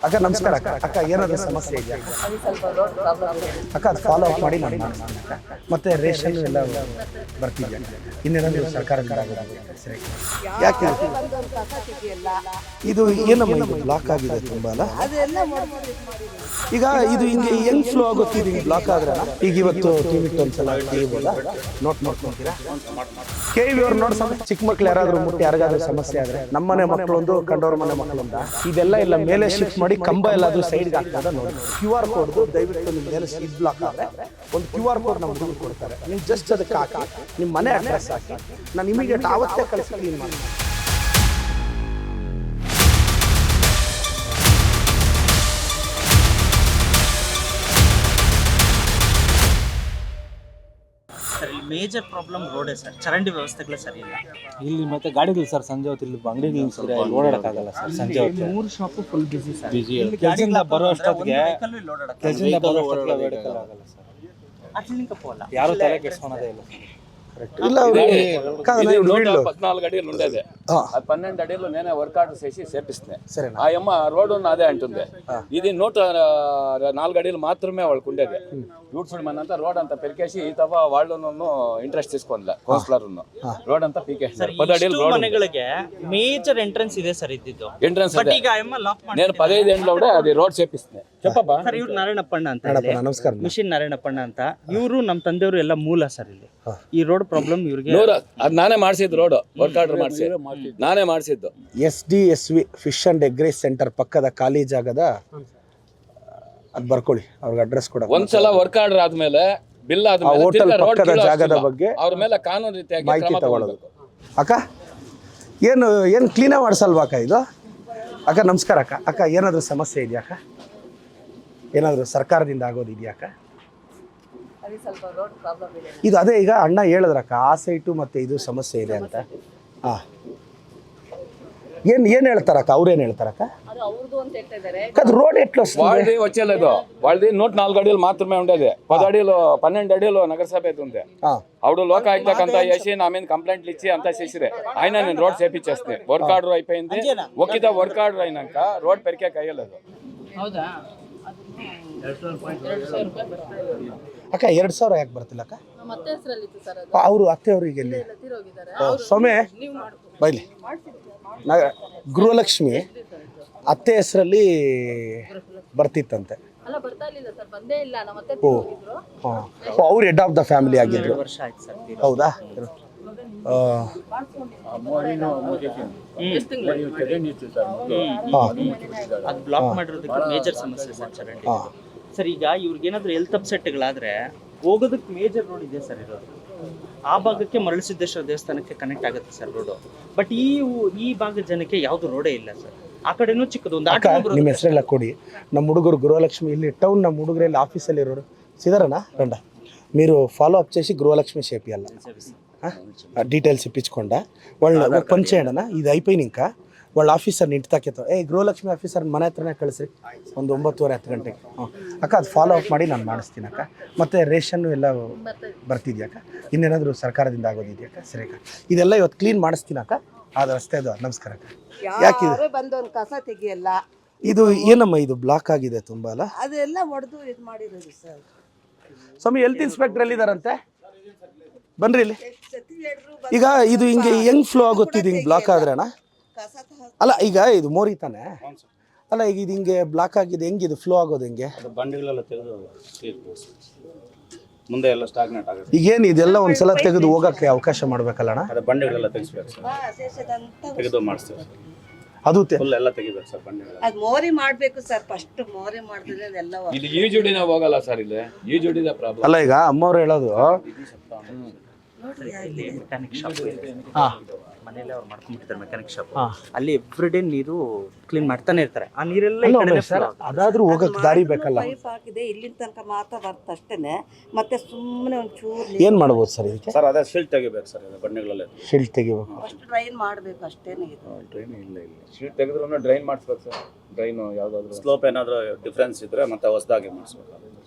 ಅಕ್ಕ ನಮಸ್ಕಾರ ಅಕ್ಕ. ಅಕ್ಕ ಏನಾದರೂ ಸಮಸ್ಯೆ ಇದೆಯಾ ಅಕ್ಕ? ಅದು ಫಾಲೋ ಅಪ್ ಮಾಡಿ ನಾನು ಮಾಡ್ತೀನಿ ಅಕ್ಕ. ಮತ್ತೆ ರೇಷನ್ ಎಲ್ಲ ಬರ್ತಿದ್ಯಾ? ಇನ್ನೇನಾದರೂ ಸರ್ಕಾರದಿಂದ ಆಗೋದಾಗುತ್ತೆ ಸರಿ. ಯಾಕೆ ಇದು ಏನಮ್ಮ ಇದು ಬ್ಲಾಕ್ ಆಗಿದೆ ತುಂಬ ಅಲ್ಲ? ಈಗ ಇದು ಹಿಂಗೆ ಹೆಂಗ್ ಫ್ಲೋ ಆಗುತ್ತೆ? ಇದು ಹಿಂಗೆ ಬ್ಲಾಕ್ ಆದ್ರೆ ಈಗ ಇವತ್ತು ಟಿವಿಟ್ ಒಂದ್ಸಲ ತೆಗಿಬೋದಾ? ನೋಟ್ ಮಾಡ್ಕೊಂತೀರಾ? ಕೇಳಿ ಅವ್ರು ನೋಡಿ ಚಿಕ್ಕ ಮಕ್ಳು ಯಾರಾದ್ರೂ ಮುಟ್ಟಿ ಯಾರಿಗಾದ್ರೂ ಸಮಸ್ಯೆ ಆದ್ರೆ ನಮ್ಮನೆ ಮಕ್ಕಳು ಒಂದು ಕಂಡವ್ರ ಮನೆ ಮಕ್ಕಳು ಅಂತ ಇದೆಲ್ಲ ಇಲ್ಲ ಮೇಲೆ ಶಿಫ್ಟ್ ಮಾಡಿ ಕಂಬ ಎಲ್ಲಾದ್ರೂ ಸೈಡ್ಗೆ ಹಾಕ್ತದ ನೋಡಿ. QR ಕೋಡ್ ದಯವಿಟ್ಟು ನಿಮ್ಮ ಮೇಲೆ ಇದು ಬ್ಲಾಕ್ ಆದ್ರೆ ಒಂದು QR ಕೋಡ್ ನಮ್ಮ ಹುಡುಗರು ಕೊಡ್ತಾರೆ. ನೀವು ಜಸ್ಟ್ ಅದಕ್ಕೆ ಹಾಕಿ ನಿಮ್ಮ ಮನೆ ಅಡ್ರೆಸ್ ಹಾಕಿ ನಾನು ಇಮಿಡಿಯೇಟ್ ಆವತ್ತೇ ಕಳಿಸಿ ಕ್ಲೀನ್ ಮಾಡಿ. ಸರ್ ಇಲ್ಲಿ ಮೇಜರ್ ಪ್ರಾಬ್ಲಮ್ ರೋಡೇ ಸರ್, ಚರಂಡಿ ವ್ಯವಸ್ಥೆಗಳೇ ಸರಿ ಇಲ್ಲ ಇಲ್ಲಿ. ಮತ್ತೆ ಗಾಡಿಗಳು ಸರ್ ಸಂಜೆ ಹೊತ್ತು ಇಲ್ಲಿ ಅಂಗಡಿಗಳು ಸರಿ ಓಡಾಡಕ್ಕಾಗಲ್ಲ ಸರ್. ಸಂಜೆ ಹೊತ್ತು 3 ಶಾಪು ಫುಲ್ ಬಿಸಿ ಸರ್. ಕೆಲಸದಿಂದ ಬರೋ ಅಷ್ಟೊತ್ತಿಗೆ ಕೆಲಸದಿಂದ ಬರೋ ಅಷ್ಟೊತ್ತಿಗೆ ವೇಡಕಲ್ ಆಗಲ್ಲ ಸರ್. ಯಾರು ತಲೆ ಕೆಡ್ಸ್ಕೊಳೋದೇ ಇಲ್ಲ ಸರ್. ಇಲ್ಲ 14 అడిలు ఉండేది. 12 అడిలు నేనే వర్క్ ఆర్డర్ చేసి చేపిస్తున్నాయి. ఆ అమ్మ రోడ్డు అదే అంటుంది. ఇది 104 అడిలు మాత్రమే వాళ్ళకు ఉండేది. యూట్స్ మనంతా రోడ్ అంతా పెరికేసి ఈ తప్ప వాళ్ళు ఇంట్రెస్ట్ తీసుకోలే. కౌన్సిలర్ రోడ్ అంతా పీకేసి 10 అడిలు రోడ్ ಮನೆಗಳಿಗೆ ಮೇಜರ್ ಎಂಟ್ರೆನ್ಸ್ ಇದೆ ಸರ್ ಇದ್ದಿದ್ದು. ಎಂಟ್ರೆನ್ಸ್ ಬಟ್ ಈಗ ಅಮ್ಮ ಲಾಕ್ ಮಾಡಿ నేను 15 ఏళ్ళలో కూడా అది రోడ్ చేపిస్తున్నాయి. చెప్పబ్బా ಸರ್. ಇವ್ರು ನಾರಾಯಣಪ್ಪಣ್ಣ ಅಂತ ನಮಸ್ಕಾರ. ಮಿಷನ್ ನಾರಾಯಣಪ್ಪಣ್ಣ ಅಂತ ಇವರು ನಮ್ಮ ತಂದೆಯವರು ಎಲ್ಲ ಮೂಲ ಸರ್. ಇಲ್ಲಿ ಈ ರೋಡ್ ಪ್ರಾಬ್ಲಮ್ ಇವ್ರಿಗೆ ಅದು ನಾನೇ ಮಾಡಿಸಿದ್ದು. ರೋಡ್ ವರ್ಕ್ ಆರ್ಡರ್ ಮಾಡಿಸಿ ನಾನೇ ಮಾಡಿಸಿದ್ದು. SDSV fish and egg rice center ಪಕ್ಕದ ಖಾಲಿ ಜಾಗದ ಅದು ಬರ್ಕೊಳ್ಳಿ, ಅವ್ರಿಗೆ ಅಡ್ರೆಸ್ ಕೊಡ. ಒಂದ್ಸಲ ವರ್ಕ್ ಆರ್ಡರ್ ಆದ್ಮೇಲೆ ಬಿಲ್ ಆದ್ಮೇಲೆ ಹೋಟೆಲ್ ಪಕ್ಕದ ಜಾಗದ ಬಗ್ಗೆ ಅವ್ರ ಮೇಲೆ ಕಾನೂನು ರೀತಿಯಾಗಿ ಮಾಹಿತಿ ಕ್ರಮ ತಗೊಳ್ಳೋದು. ಅಕ್ಕ ಏನು ಕ್ಲೀನಾಗಿ ಮಾಡಿಸಲ್ವಾ ಅಕ್ಕ ಇದು? ಅಕ್ಕ ನಮಸ್ಕಾರ ಅಕ್ಕ. ಅಕ್ಕ ಏನಾದರೂ ಸಮಸ್ಯೆ ಇದೆಯಾ ಅಕ್ಕ? ಏನಾದರೂ ಸರ್ಕಾರದಿಂದ ಆಗೋದಿದೆಯಾ ಅಕ್ಕ? ಇದು ಅದೇ ಈಗ ಅಣ್ಣ ಹೇಳಿದ್ರಕ್ಕ ಆ ಸೈಟು ಮತ್ತೆ ಇದು ಸಮಸ್ಯೆ ಇದೆ ಅಂತ. ಹಾಂ ಏನು ಹೇಳ್ತಾರಕ್ಕ? ಅವ್ರೇನು ಹೇಳ್ತಾರಕ್ಕ? ಅದು రోడ్ ఎట్లా వాళ్ళది వచ్చేలేదు. వాళ్ళది 104 అడిలు మాత్రమే ఉండేది. 10 అడిలు 12 అడిలు నగరసభ అయితే ఉంది. ఆవిడ లోకాయుక్తకు అంతా చేసి నా మీద కంప్లైంట్లు ఇచ్చి అంతా చేసిరే. ఆయన నేను రోడ్ చేపించేస్తే వర్క్ ఆర్డర్ అయిపోయింది. ఒక్కిత వర్క్ ఆర్డర్ అయినాక రోడ్ పెరికేకి అయ్యలేదు. ಅಕ್ಕ 2000 ಯಾಕೆ ಬರ್ತಿಲ್ಲ ಅಕ್ಕ? ಅವರು ಅತ್ತೆಯವ್ರಿಗೆ ಎಲ್ಲಿ ಸೊಮೆ ಬೈಲಿ ಗೃಹಲಕ್ಷ್ಮಿ ಅತ್ತೆ ಹೆಸರಲ್ಲಿ ಬರ್ತಿತ್ತಂತೆ. ಓ ಹಾಂ, ಅವ್ರು ಹೆಡ್ ಆಫ್ ದ ಫ್ಯಾಮಿಲಿ ಆಗಿದ್ರು. ವರ್ಷ ಆಯ್ತು ಸರ್. ಹೌದಾ? ಅದು ಬ್ಲಾಕ್ ಮಾಡಿರೋದಕ್ಕೆ ಮೇಜರ್ ಸಮಸ್ಯೆ ಸರ್ ಚರಂಡಿ. ಸರ್ ಈಗ ಇವ್ರಿಗೆ ಏನಾದ್ರು ಹೆಲ್ತ್ ಅಪ್ಸೆಟ್ಗಳಾದ್ರೆ ಹೋಗೋದಕ್ಕೆ ಮೇಜರ್ ರೋಡ್ ಇದೆ ಸರ್ ಇರೋದು. ಆ ಭಾಗಕ್ಕೆ ಮರಳಸಿದ್ದೇಶ್ವರ ದೇವಸ್ಥಾನಕ್ಕೆ ಕನೆಕ್ಟ್ ಆಗುತ್ತೆ ಸರ್ ರೋಡು. ಬಟ್ ಈ ಭಾಗದ ಜನಕ್ಕೆ ಯಾವ್ದು ರೋಡೇ ಇಲ್ಲ ಸರ್. ಆ ಕಡೆನೂ ಚಿಕ್ಕದು ಒಂದು ಆಟ. ನಿಮ್ಮ ಹೆಸರೆಲ್ಲ ಕೊಡಿ. ನಮ್ಮ ಹುಡುಗರು ಗೃಹಲಕ್ಷ್ಮಿ ಇಲ್ಲಿ ಟೌನ್ ನಮ್ಮ ಹುಡುಗರಲ್ಲಿ ಆಫೀಸಲ್ಲಿ ಇರೋರು సిదరనా రండా మీరు ఫాలో అప్ చేసి గృహలక్ష్మి చేపియాల డీటెయిల్స్ ఇప్పించకుండా వాళ్ళని పని చేయండి. ఇది అయిపోయింది ఇంకా వాళ్ళ ఆఫీసర్ని ఇంటి తాకేతో ಗೃಹಲಕ್ಷ್ಮಿ ಆಫೀಸರ್ ಮನೆ ಹತ್ರನೇ ಕಳಿಸ್ರಿ ಒಂದು 9:30 ಗಂಟೆಗೆ. ಅಕ್ಕ ಅದು ಫಾಲೋ ಅಪ್ ಮಾಡಿ ನಾನು ಮಾಡಿಸ್ತೀನಿ ಅಕ್ಕ. ಮತ್ತು ರೇಷನ್ನು ಎಲ್ಲ ಬರ್ತಿದ್ಯಾಕ್ಕ? ಇನ್ನೇನಾದರೂ ಸರ್ಕಾರದಿಂದ ಆಗೋದಿದೆಯಕ್ಕ? ಸರಿ ಅಕ್ಕ, ಇದೆಲ್ಲ ಇವತ್ತು ಕ್ಲೀನ್ ಮಾಡಿಸ್ತೀನಿ ಅಕ್ಕ. ಅದು ಅಷ್ಟೇ ಅದು. ನಮಸ್ಕಾರ ಅಕ್ಕ. ಯಾಕೆ ಬಂದವನು ಕಸ ತೆಗಿಯಲ್ಲ? ಇದು ಏನಮ್ಮ ಇದು ಬ್ಲಾಕ್ ಆಗಿದೆ ತುಂಬ ಅಲ್ಲ? ಅದೆಲ್ಲ ಹೊಡೆದು ಇದು ಮಾಡಿರೋದು ಸರ್. ಸ್ವಾಮಿ ಹೆಲ್ತ್ ಇನ್ಸ್ಪೆಕ್ಟರ್ ಎಲ್ಲಿದ್ದಾರಂತೆ? ಬನ್ರಿ ಇಲ್ಲಿ. ಈಗ ಇದು ಹಿಂಗೆ ಹೆಂಗ್ ಫ್ಲೋ ಆಗುತ್ತೆ? ಇದು ಹಿಂಗೆ ಬ್ಲಾಕ್ ಆದ್ರೆ ಅಣ್ಣ ಅಲ್ಲ, ಈಗ ಇದು ಮೋರಿ ತಾನೆ ಅಲ್ಲ, ಈಗ ಇದು ಹಿಂಗೆ ಬ್ಲಾಕ್ ಆಗಿದೆ, ಹೆಂಗೆ ಇದು ಫ್ಲೋ ಆಗೋದು ಹೆಂಗೆ? ಬಂಡಿಗಳೆಲ್ಲ ತೆಗೆದು ಮುಂದೆ ಎಲ್ಲ ಸ್ಟಾಗ್ನೆಟ್ ಆಗುತ್ತೆ. ಈಗೇನು ಇದೆಲ್ಲ ಒಂದ್ಸಲ ತೆಗೆದು ಹೋಗಕ್ಕೆ ಅವಕಾಶ ಮಾಡ್ಬೇಕಲ್ಲ ಅಣ್ಣ? ಅದೇ ಬಂಡಿಗಳೆಲ್ಲ ತೆಗಿಸ್ಬೇಕು ಸರ್, ತೆಗೆದು ಮಾಡಿಸ್ತೇವೆ ಸರ್. ಅದು ಫುಲ್ ಎಲ್ಲ ತೆಗಿಬೇಕು ಸರ್ ಬಂಡಿಗಳೆಲ್ಲ. ಅದು ಮೋರಿ ಮಾಡಬೇಕು ಸರ್. ಫಸ್ಟ್ ಮೋರಿ ಮಾಡಿದ್ರೆ ಅದೆಲ್ಲ ಇಲ್ಲಿ ಈ ಜೋಡಿನ ಹೋಗಲ್ಲ ಸರ್. ಇಲ್ಲಿ ಈ ಜೋಡಿದ ಪ್ರಾಬ್ಲಮ್ ಅಲ್ಲ. ಈಗ ಅಮ್ಮವ್ರು ಹೇಳೋದು ಮೆಕ್ಯಾನಿಕ್ ಶಾಪ್ ಮನೇಲಿ ಅವ್ರು ಮಾಡ್ಕೊಂಡ್ಬಿಟ್ಟಿದ್ದಾರೆ ಮೆಕ್ಯಾನಿಕ್ ಶಾಪ್. ಹಾಂ, ಅಲ್ಲಿ ಎವ್ರಿ ಡೇ ನೀರು ಕ್ಲೀನ್ ಮಾಡ್ತಾನೆ ಇರ್ತಾರೆ. ಆ ನೀರೆಲ್ಲ ಅದಾದ್ರೂ ಹೋಗಕ್ಕೆ ದಾರಿ ಬೇಕಲ್ಲ? ಪೈಪ್ ಹಾಕಿದೆ ಇಲ್ಲಿನ ತನಕ ಮಾತ್ರ ಬರುತ್ತೆ ಅಷ್ಟೇನೆ. ಮತ್ತೆ ಸುಮ್ಮನೆ ಒಂಚೂರು ಏನ್ ಮಾಡ್ಬೋದು ಸರ್ ಇದಕ್ಕೆ? ಸರ್ ಅದೇ ಶೀಲ್ಡ್ ತೆಗಿಬೇಕು ಸರ್. ಇದು ಬಂಡಿಗಳೆಲ್ಲ ಶೀಲ್ಡ್ ತೆಗಿಬೇಕು. ಫಸ್ಟ್ ಡ್ರೈನ್ ಮಾಡಬೇಕು ಅಷ್ಟೇನೆ. ಇದು ಡ್ರೈನ್ ಇಲ್ಲ ಶೀಟ್ ತೆಗೆದ್ರು ಡ್ರೈನ್ ಮಾಡಿಸ್ಬೇಕು ಸರ್. ಡ್ರೈನ್ ಯಾವುದಾದ್ರು ಸ್ಲೋಪ್ ಏನಾದರೂ ಡಿಫ್ರೆನ್ಸ್ ಇದ್ರೆ ಮತ್ತೆ ಹೊಸದಾಗಿ ಮಾಡಿಸ್ಬೇಕು.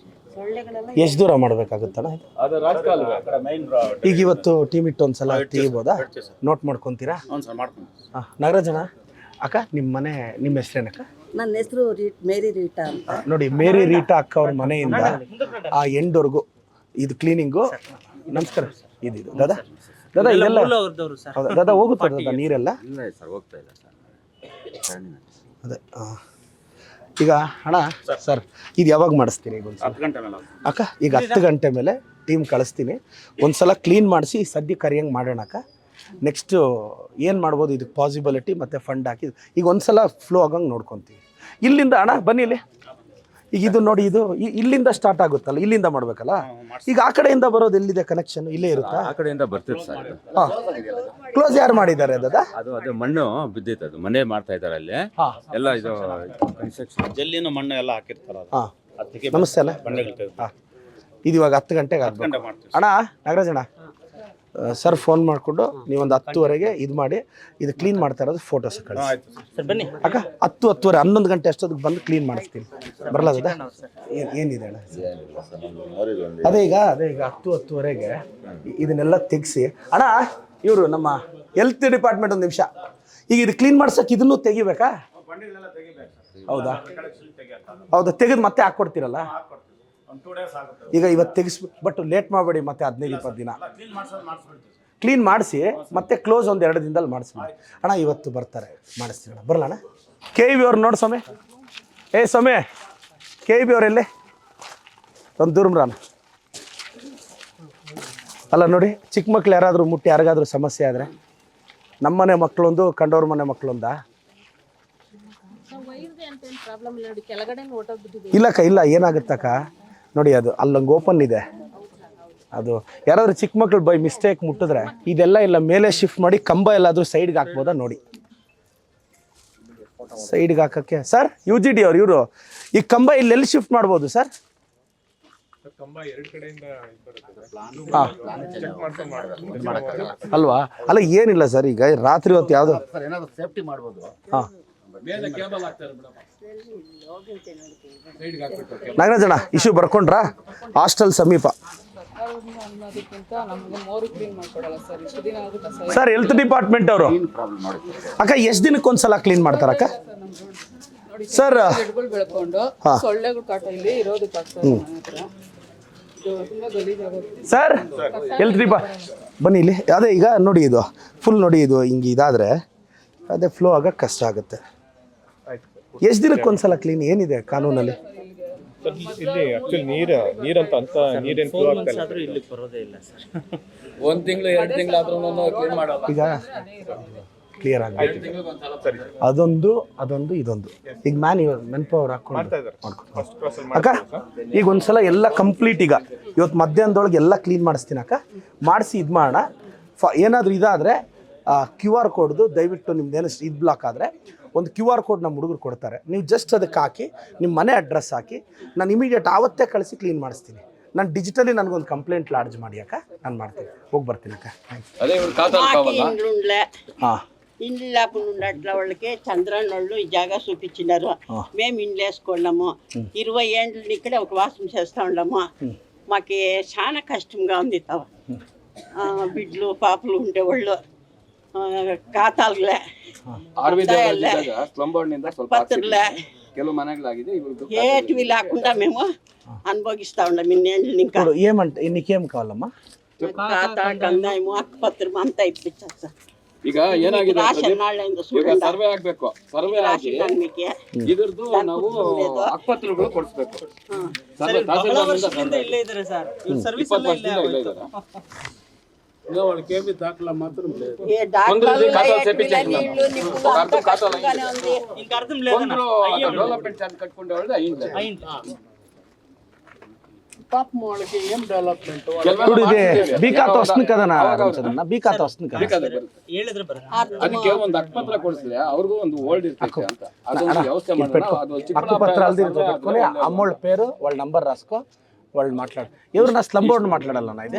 ಸೊಳ್ಳೆಗಳೆಲ್ಲ ಎಷ್ಟು ದೂರ ಮಾಡ್ಬೇಕಾಗುತ್ತಣ್ಣ ಇದು? ಅದು ರಾಜಕಾಲುವೆ ಮೈನ್ ಈಗ ಇವತ್ತು ಟೀಮ್ ಇಟ್ಟು ಒಂದ್ಸಲ ತೆಗಿಬೋದಾ? ನೋಟ್ ಮಾಡ್ಕೊಂತೀರಾ? ಹ್ಞೂ ಸರ್ ಮಾಡ್ಕೊಂಡು. ನಾಗರಾಜಣ್ಣ ಅಕ್ಕ, ನಿಮ್ಮ ಮನೆ ನಿಮ್ಮ ಹೆಸರೇನಕ್ಕ? ನನ್ನ ಹೆಸರು ಮೇರಿ ರೀಟಾ ಅಂತ. ನೋಡಿ ಮೇರಿ ರೀಟಾ ಅಕ್ಕ ಅವ್ರ ಮನೆಯಿಂದ ಆ ಎಂಡ್ವರೆಗೂ ಇದು ಕ್ಲೀನಿಂಗು. ನಮಸ್ಕಾರ. ಇದು ದಾದಾ ಇದೆಲ್ಲ ಅವ್ರದವ್ರು ಸರ್. ಹೌದಾ ದಾದಾ? ಹೋಗುತ್ತಾ ದಾದಾ ನೀರೆಲ್ಲ? ಅದೇ ಈಗ ಅಣ್ಣ ಸರ್ ಇದು ಯಾವಾಗ ಮಾಡಿಸ್ತೀನಿ? ಈಗ ಒಂದು 10 ಗಂಟೆ ಮೇಲೆ ಅಕ್ಕ ಈಗ 10 ಗಂಟೆ ಮೇಲೆ ಟೀಮ್ ಕಳಿಸ್ತೀನಿ. ಒಂದ್ಸಲ ಕ್ಲೀನ್ ಮಾಡಿಸಿ ಸದ್ಯ ಕರಿಯಂಗೆ ಮಾಡೋಣ ಅಕ್ಕ. ನೆಕ್ಸ್ಟು ಏನು ಮಾಡ್ಬೋದು ಇದಕ್ಕೆ ಪಾಸಿಬಿಲಿಟಿ ಮತ್ತು ಫಂಡ್ ಹಾಕಿ ಈಗ ಒಂದ್ಸಲ ಫ್ಲೋ ಆಗಂಗೆ ನೋಡ್ಕೊತೀವಿ. ಇಲ್ಲಿಂದ ಅಣ್ಣ ಬನ್ನಿ ಇಲ್ಲಿ. ಈಗ ಇದು ನೋಡಿ, ಇದು ಇಲ್ಲಿಂದ ಸ್ಟಾರ್ಟ್ ಆಗುತ್ತಲ್ಲ, ಇಲ್ಲಿಂದ ಮಾಡಬೇಕಲ್ಲ. ಈಗ ಆ ಕಡೆಯಿಂದ ಬರೋದು ಎಲ್ಲಿದೆ ಕನೆಕ್ಷನ್? ಇಲ್ಲೇ ಇರುತ್ತಾ? ಆ ಕಡೆಯಿಂದ ಬರ್ತಿತ್ತು ಸರ್. ಹಾಂ, ಕ್ಲೋಸ್ ಯಾರು ಮಾಡಿದ್ದಾರೆ ದಾದಾ? ಅದು ಮಣ್ಣು ಬಿದ್ದಿತ್ತು, ಅದು ಮನೆ ಮಾಡ್ತಾ ಇದ್ದಾರೆ ಅಲ್ಲಿ ಎಲ್ಲ. ಇದು ಕನ್ಸ್ಟ್ರಕ್ಷನ್ ಜಲ್ಲಿನ ಮಣ್ಣು ಎಲ್ಲ ಹಾಕಿರ್ತಾರ. ಹಾಂ, ನಮಸ್ತೆ ಅಲ್ಲ. ಹಾಂ, ಇದು ಇವಾಗ 10 ಗಂಟೆಗೆ ಆಗ್ಬೇಕು ಅಣ್ಣ. ನಾಗರಾಜ್ ಅಣ್ಣ ಸರ್ ಫೋನ್ ಮಾಡಿಕೊಂಡು ನೀವೊಂದು 10:30ಗೆ ಇದು ಮಾಡಿ ಇದು ಕ್ಲೀನ್ ಮಾಡ್ತಾ ಇರೋದು ಫೋಟೋಸ್ ಕಳಿಸಿ ಸರ್. ಬನ್ನಿ ಅಕ್ಕ. 10-10:30 11 ಗಂಟೆ ಅಷ್ಟೊತ್ತಿಗೆ ಬಂದು ಕ್ಲೀನ್ ಮಾಡಿಸ್ತೀನಿ. ಬರಲ್ಲ ದಾದಾ? ಏನಿದೆ ಅಣ್ಣ? ಅದೇ ಈಗ 10-10:30ಗೆ ಇದನ್ನೆಲ್ಲ ತೆಗಿಸಿ ಅಣ್ಣ. ಇವರು ನಮ್ಮ ಹೆಲ್ತ್ ಡಿಪಾರ್ಟ್ಮೆಂಟ್ ಒಂದು ನಿಮಿಷ. ಈಗ ಇದು ಕ್ಲೀನ್ ಮಾಡ್ಸಕ್ಕೆ ಇದನ್ನು ತೆಗಿಬೇಕಾ? ಹೌದಾ? ಹೌದಾ, ತೆಗೆದು ಮತ್ತೆ ಹಾಕ್ಕೊಡ್ತೀರಲ್ಲ? ಈಗ ಇವತ್ತು ತೆಗಿಸ್ಬಿಟ್ಟು, ಬಟ್ ಲೇಟ್ ಮಾಡಬೇಡಿ. ಮತ್ತೆ 15-20 ದಿನ ಕ್ಲೀನ್ ಮಾಡಿಸಿ ಮತ್ತೆ ಕ್ಲೋಸ್ ಒಂದು 2 ದಿನದಲ್ಲಿ ಮಾಡಿಸ್ಬಿಡಿ ಅಣ್ಣ. ಇವತ್ತು ಬರ್ತಾರೆ, ಮಾಡಿಸ್ತೀನಿ ಅಣ್ಣ. ಬರಲ್ಲ ಅಣ್ಣ? KV ಅವ್ರು ನೋಡಿ ಸ್ವಾಮಿ. ಸ್ವಾಮಿ KV ಅವರೆಲ್ಲೇ ಒಂದು ದೂರಮ್ರಾನ ಅಲ್ಲ. ನೋಡಿ, ಚಿಕ್ಕ ಮಕ್ಳು ಯಾರಾದರೂ ಮುಟ್ಟಿ ಯಾರಿಗಾದ್ರೂ ಸಮಸ್ಯೆ ಆದರೆ ನಮ್ಮನೆ ಮಕ್ಕಳೊಂದು, ಕಂಡವ್ರ ಮನೆ ಮಕ್ಕಳೊಂದಾ? ಇಲ್ಲಕ್ಕ, ಇಲ್ಲ. ಏನಾಗುತ್ತಕ್ಕ ನೋಡಿ, ಅದು ಅಲ್ಲೊಂದು ಓಪನ್ ಇದೆ. ಅದು ಯಾರಾದ್ರೂ ಚಿಕ್ಕ ಮಕ್ಳು ಬೈ ಮಿಸ್ಟೇಕ್ ಮುಟ್ಟಿದ್ರೆ ಇದೆಲ್ಲ ಇಲ್ಲ ಮೇಲೆ ಶಿಫ್ಟ್ ಮಾಡಿ ಕಂಬ ಎಲ್ಲಾದರೂ ಸೈಡ್ಗೆ ಹಾಕ್ಬೋದಾ ನೋಡಿ. ಸೈಡ್ಗೆ ಹಾಕಕ್ಕೆ ಸರ್ UGD ಅವ್ರು ಇವರು ಈ ಕಂಬ ಇಲ್ಲೆಲ್ಲಿ ಶಿಫ್ಟ್ ಮಾಡ್ಬೋದು ಸರ್? ಅಲ್ವಾ? ಅಲ್ಲ ಏನಿಲ್ಲ ಸರ್. ಈಗ ರಾತ್ರಿ ಹೊತ್ತು ಯಾವುದು ಸೇಫ್ಟಿ ಮಾಡ್ಬೋದು. ಹಾಂ, ನಾಗರಾಜಣ್ಣ ಇಶ್ಯೂ ಬರ್ಕೊಂಡ್ರಾ? ಹಾಸ್ಟೆಲ್ ಸಮೀಪ ಸರ್ ಹೆಲ್ತ್ ಡಿಪಾರ್ಟ್ಮೆಂಟ್ ಅವರು. ಅಕ್ಕ ಎಷ್ಟು ದಿನಕ್ಕೊಂದ್ಸಲ ಕ್ಲೀನ್ ಮಾಡ್ತಾರಕ್ಕ ಸರ್? ಸರ್ ಹೆಲ್ತ್ ಬನ್ನಿ ಇಲ್ಲಿ. ಅದೇ ಈಗ ನೋಡಿ, ಇದು ಫುಲ್ ನೋಡಿ, ಇದು ಹಿಂಗೆ ಇದಾದರೆ ಅದೇ ಫ್ಲೋ ಆಗಕ್ಕೆ ಕಷ್ಟ ಆಗುತ್ತೆ. ಎಷ್ಟು ದಿನಕ್ಕೊಂದ್ಸಲ ಕ್ಲೀನ್? ಏನಿದೆ ಕಾನೂನಲ್ಲಿ? ಇಲ್ಲಿ ಆಕ್ಚುಲಿ ನೀರಂತ ಅಂತ ನೀರೇನು ಫ್ಲೋ ಆಗ್ತಾ ಇಲ್ಲ. ಇಲ್ಲಿಗೆ ಬರೋದೇ ಇಲ್ಲ ಸರ್. 1 ತಿಂಗಳು 2 ತಿಂಗಳಾದ್ರೂ ಕ್ಲೀನ್ ಮಾಡಲ್ಲ. ಈಗ ಕ್ಲಿಯರ್ ಆಗಿದೆ. ಅದೊಂದು ಇದೊಂದು. ಈಗ ಮೆನ್ ಪವರ್ ಹಾಕೊಂಡು ಅಕ್ಕ. ಈಗ ಒಂದ್ಸಲ ಎಲ್ಲ ಕಂಪ್ಲೀಟ್. ಈಗ ಇವತ್ತು ಮಧ್ಯಾಹ್ನದೊಳಗೆ ಎಲ್ಲ ಕ್ಲೀನ್ ಮಾಡಿಸ್ತೀನಿ ಅಕ್ಕ. ಮಾಡಿಸಿ ಇದು ಮಾಡೋಣ. ಏನಾದರೂ ಇದಾದರೆ QR ಕೋಡ್ದು ದಯವಿಟ್ಟು ನಿಮ್ದೇನು ಇದು ಬ್ಲಾಕ್ ಆದರೆ ಒಂದು QR ಕೋಡ್ ನಮ್ಮ ಹುಡುಗರು ಕೊಡ್ತಾರೆ. ನೀವು ಜಸ್ಟ್ ಅದಕ್ಕೆ ಹಾಕಿ ನಿಮ್ಮ ಮನೆ ಅಡ್ರೆಸ್ ಹಾಕಿ ನಾನು ಇಮಿಡಿಯೇಟ್ ಆವತ್ತೇ ಕಳಿಸಿ ಕ್ಲೀನ್ ಮಾಡಿಸ್ತೀನಿ. ನಾನು ಡಿಜಿಟಲಿ ನನಗೊಂದು ಕಂಪ್ಲೇಂಟ್ ಲಾಡ್ಜ್ ಮಾಡಿ ಅಕ್ಕ, ನಾನು ಮಾಡ್ತೀನಿ. ಹೋಗಿ ಬರ್ತೀನಿ ಅಕ್ಕ. ಹಾಂ, ఇండ్ల వాళ్ళకి చంద్రాన్నోళ్ళు ఈ జాగా చూపించినారు. మేము ఇండ్లు వేసుకున్నాము. 20 ఏండ్లు ఇక్కడే ఒక వాసం చేస్తూ ఉన్నాము. మాకు చాలా కష్టంగా ఉంది. బిడ్డలు పాపలు ఉండేవాళ్ళు ಖಾತಾಲ್ಲೆ పత్రులే ఏటివి లేకుండా మేము అనుభవిస్తా ఉన్నాం. ఇన్నేళ్ళు ఇంకా ఏమంటే నీకేం కావాలమ్మా? ఖాతా కందాయము అక్కపత్రం అంతా ఇప్పించారు సార్. ಈಗ ಏನಾಗಿದೆ, ಈಗ ಸರ್ವೆ ಆಗ್ಬೇಕು. ಸರ್ವೆ ಆಗಿ ಇದ್ರದ್ದು ನಾವು ಅಕ್ಪತ್ರಗಳು ಕೊಡಿಸ್ಬೇಕು. ಇಲ್ಲೇ ಇದ್ದಾರೆ ಸರ್. ಸರ್ವಿಸ್ ದಾಖಲೆ మాత్రం లేదు. డెవలప్మెంట్ ఛార్జ్ కట్టుకుంటే వాళ్ళు అయింది. పాపం వాళ్ళకి ఏం డెవలప్మెంట్ బీకాత వస్తుంది కదా బీకాత వస్తుంది కదా ಅದಕ್ಕೆ ಒಂದು ಅಕ್ಪತ್ರ ಕೊಡಿಸಿದ್ರೆ ಅವ್ರಿಗೂ ಒಂದು ಓಲ್ಡ್ ಇರ್ತೈತೆ ಅಂತ ಅದೊಂದು ವ್ಯವಸ್ಥೆ ಮಾಡೋಣ. ಅದು చిక్కుపత్రాలు అమ్మోళ్ళ పేరు వాళ్ళ నంబర్ రాసుకో, వాళ్ళు మాట్లాడు. ఎవరు నా స్లమ్ బోర్డ్ మాట్లాడాలన్నా ఇది?